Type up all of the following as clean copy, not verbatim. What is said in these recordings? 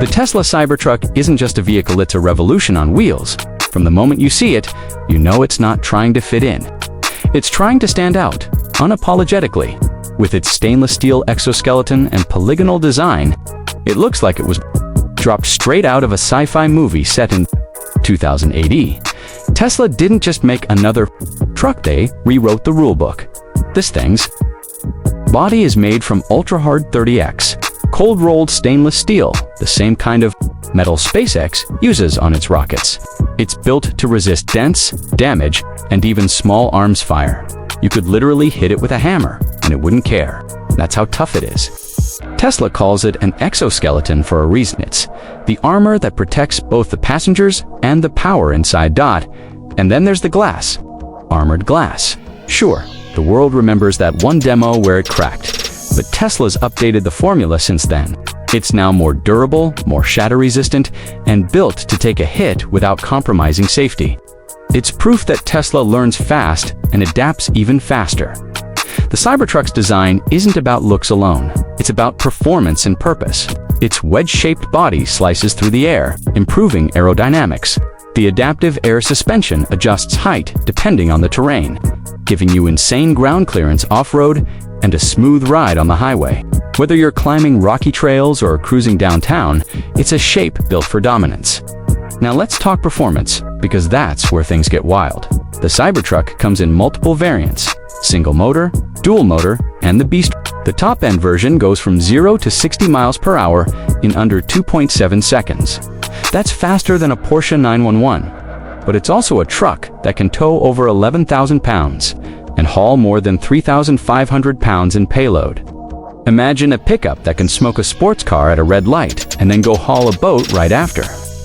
The Tesla Cybertruck isn't just a vehicle, it's a revolution on wheels. From the moment you see it, you know it's not trying to fit in. It's trying to stand out, unapologetically. With its stainless steel exoskeleton and polygonal design, it looks like it was dropped straight out of a sci-fi movie set in 2080. Tesla didn't just make another truck, they rewrote the rulebook. This thing's body is made from ultra-hard 30X, cold-rolled stainless steel, the same kind of metal SpaceX uses on its rockets. It's built to resist dents, damage, and even small arms fire. You could literally hit it with a hammer, and it wouldn't care. That's how tough it is. Tesla calls it an exoskeleton for a reason. It's the armor that protects both the passengers and the power inside. And then there's the glass. Armored glass. Sure, the world remembers that one demo where it cracked, but Tesla's updated the formula since then. It's now more durable, more shatter-resistant, and built to take a hit without compromising safety. It's proof that Tesla learns fast and adapts even faster. The Cybertruck's design isn't about looks alone. It's about performance and purpose. Its wedge-shaped body slices through the air, improving aerodynamics. The adaptive air suspension adjusts height depending on the terrain, giving you insane ground clearance off-road and a smooth ride on the highway. Whether you're climbing rocky trails or cruising downtown, it's a shape built for dominance. Now let's talk performance, because that's where things get wild. The Cybertruck comes in multiple variants: single motor, dual motor, and the Beast. The top-end version goes from 0 to 60 miles per hour in under 2.7 seconds. That's faster than a Porsche 911. But it's also a truck that can tow over 11,000 pounds and haul more than 3,500 pounds in payload. Imagine a pickup that can smoke a sports car at a red light and then go haul a boat right after.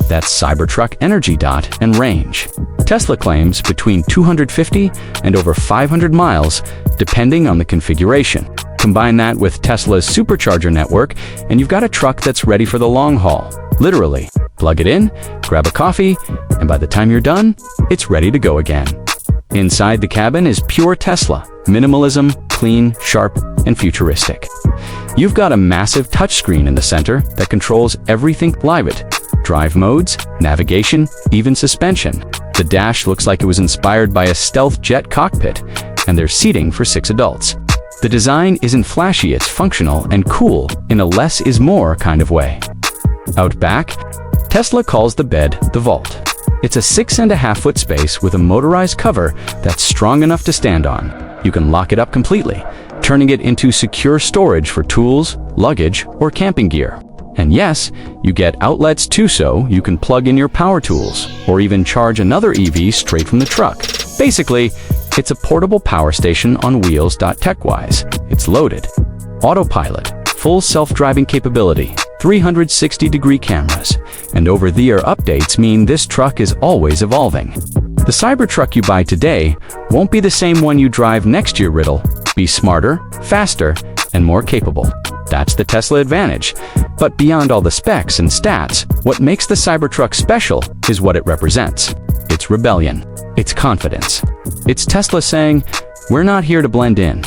That's Cybertruck energy and range. Tesla claims between 250 and over 500 miles, depending on the configuration. Combine that with Tesla's supercharger network, and you've got a truck that's ready for the long haul. Literally, plug it in, grab a coffee, and by the time you're done, it's ready to go again. Inside the cabin is pure Tesla. Minimalism, clean, sharp, and futuristic. You've got a massive touchscreen in the center that controls everything live it. Drive modes, navigation, even suspension. The dash looks like it was inspired by a stealth jet cockpit, and there's seating for 6 adults. The design isn't flashy, it's functional and cool in a less is more kind of way. Out back, Tesla calls the bed the vault. It's a 6.5-foot space with a motorized cover that's strong enough to stand on. You can lock it up completely, turning it into secure storage for tools, luggage, or camping gear. And yes, you get outlets too, so you can plug in your power tools or even charge another EV straight from the truck. Basically, it's a portable power station on wheels. Tech-wise, it's loaded. Autopilot, full self-driving capability, 360-degree cameras, and over-the-air updates mean this truck is always evolving. The Cybertruck you buy today won't be the same one you drive next year. It'll be smarter, faster, and more capable. That's the Tesla advantage. But beyond all the specs and stats, what makes the Cybertruck special is what it represents. It's rebellion. It's confidence. It's Tesla saying, we're not here to blend in.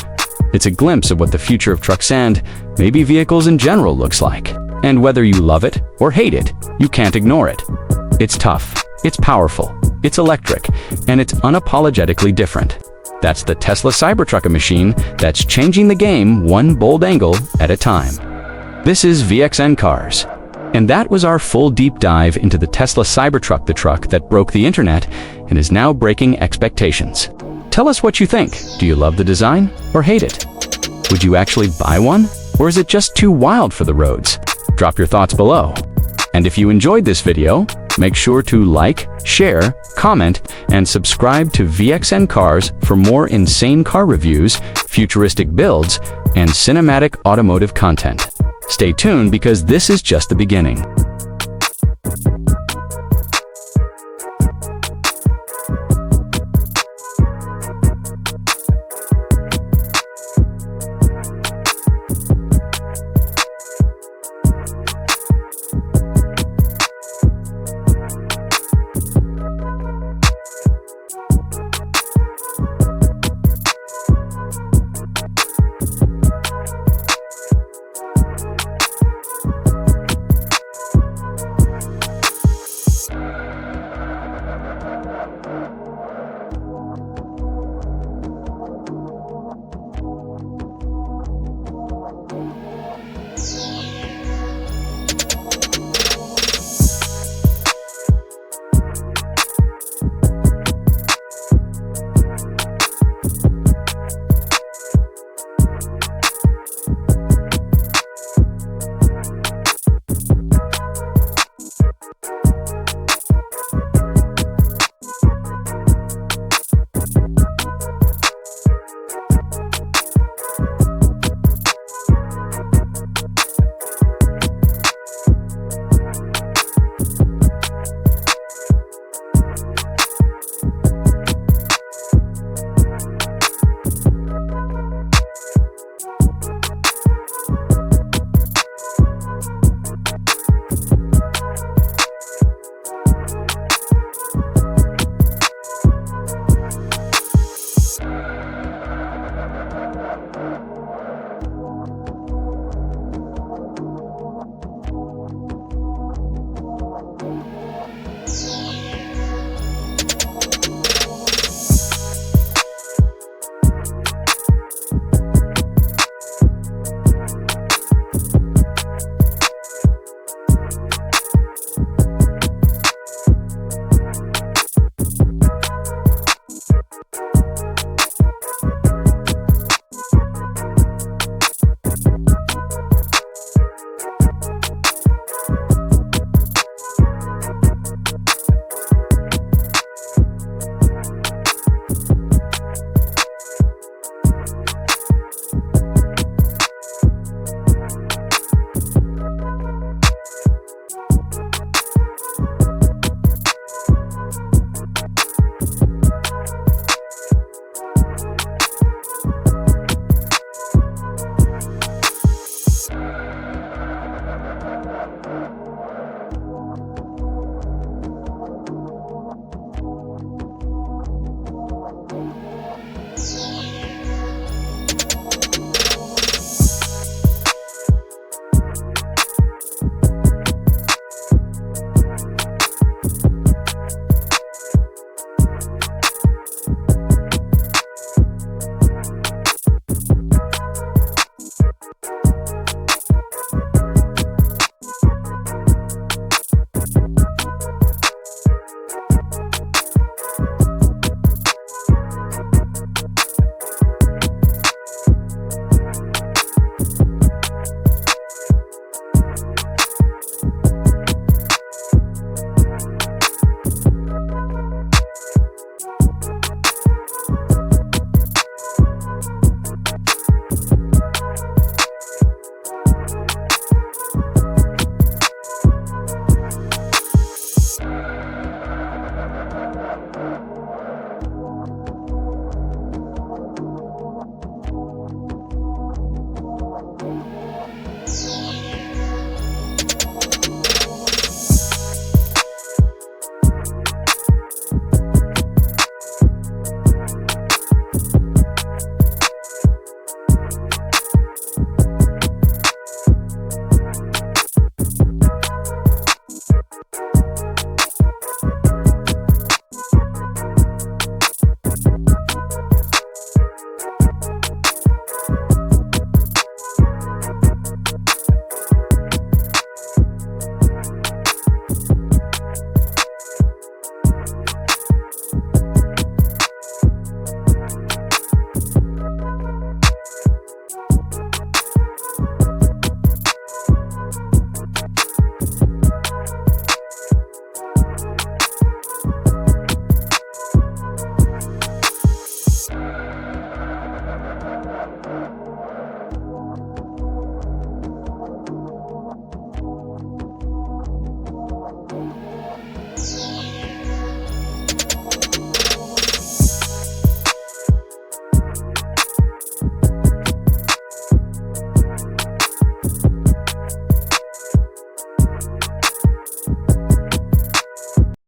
It's a glimpse of what the future of trucks and maybe vehicles in general looks like. And whether you love it or hate it, you can't ignore it. It's tough, it's powerful, it's electric, and it's unapologetically different. That's the Tesla Cybertruck, a machine that's changing the game one bold angle at a time. This is VXN Cars. And that was our full deep dive into the Tesla Cybertruck, the truck that broke the internet and is now breaking expectations. Tell us what you think. Do you love the design or hate it? Would you actually buy one? Or is it just too wild for the roads? Drop your thoughts below. And if you enjoyed this video, make sure to like, share, comment, and subscribe to VXN Cars for more insane car reviews, futuristic builds, and cinematic automotive content. Stay tuned because this is just the beginning.